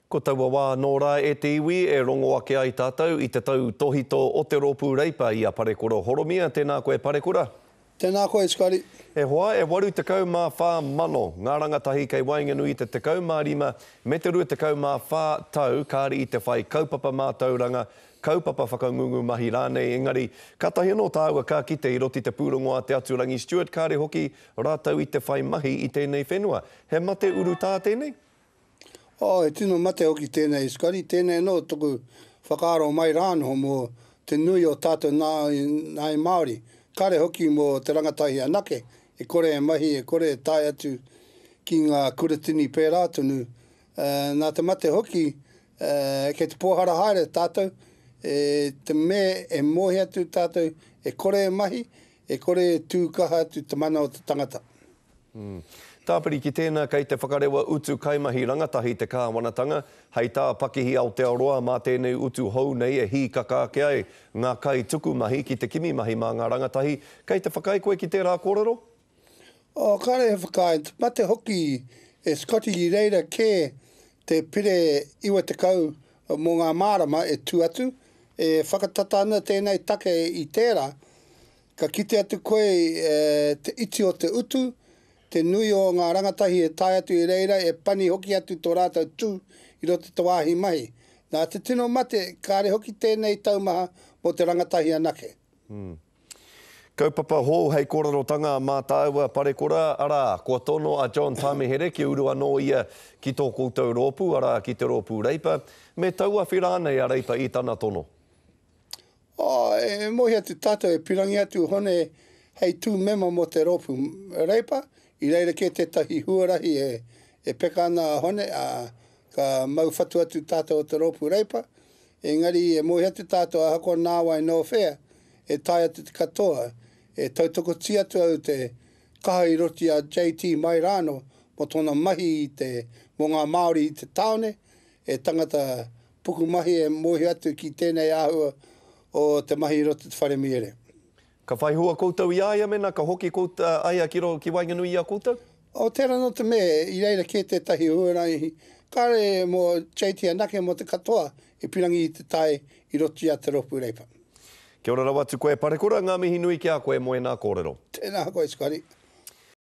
Ko taua wā nō rā e te iwi e rongo ake ai tātou I te tau tohito o te rōpū reipa I a Parekura Horomia. Tēnā koe Parekura. Tēnā koe Skari. E hoa e waru tekau mā whā mano. Ngā rangatahi kei Wainganui te tekau mā rima, me te rua tekau mā whā tau, kāri I te whai kaupapa mā tauranga, kaupapa whakangungu mahi rānei. Engari, ka tahi anō tāua ka kite I roti te pūrongoa te aturangi Stuart, kāre hoki rātau I te whai mahi I tēnei whenua. He mate uru tā tēnei? E tino mate hoki tēnei Skari, tēnei no tuku whakaaro mai rāno mō te nui o tātou nai Māori. Kare hoki mō te rangatahi anake, e kore e mahi, e kore e tai atu ki ngā kuratini pērā tunu. Nā te mate hoki, kei te pōhara haere tātou, te me e mohi atu tātou, e kore e mahi, e kore e tūkaha atu te mana o te tangata. Tāpiri ki tēnā kei te whakarewa utu kaimahi rangatahi te kāwanatanga, hei tā pakihi Aotearoa mā tēnei utu hou nei e hi kakaake ai ngā kai tuku mahi ki te kimi mahi mā ngā rangatahi. Kei te whakai koe ki tērā kōrero? Kāre he whakai, mate hoki e Scotty I reira kē te pire iwa te kau mō ngā mārama e tū atu, e whakatatana tēnei take I tērā, ka kite atu koe te iti o te utu, te nui o ngā rangatahi e tai atu I reira, e pani hoki atu tō rātou tū I roto te wāhi mahi. Nā te tino mate, kāre hoki tēnei taumaha mo te rangatahi anake. Kaupapa hou hei kōrerotanga mā tāua Parekura, ara, kua tono a John Tāmehere ki uru anō ia ki tō koutou rōpū, ara ki te rōpū reipa, me taua whirānei a reipa I tana tono. E mohi atu tātou e pirangi atu hone hei tū mema mo te rōpū reipa, I reira ke te tahi huarahi e peka ana hone, ka mau whatu atu tātou o te rōpū reipa. Engari e mohi atu tātou a hako nāwai no whea, e tai atu te katoa, e tautoko ti atu au te kaha I roti a JT Mairano, mo tōna mahi mō ngā Māori I te taone, e tangata puku mahi e mohi atu ki tēnei āhua o te mahi I roti te wharemiere. Ka whaihua koutou I aia mena, ka hoki koutou aia ki Wainganui I a koutou? Tērā no te me, I reira ke te tahi huarahi, kāre mō JT anake mo te katoa, e pirangi I te tai I roti a te rōpū reipa. Kia ora rawa tu koe Parekura, ngā mihi nui ki a koe moe nā kōrero. Tēnā koe Skari.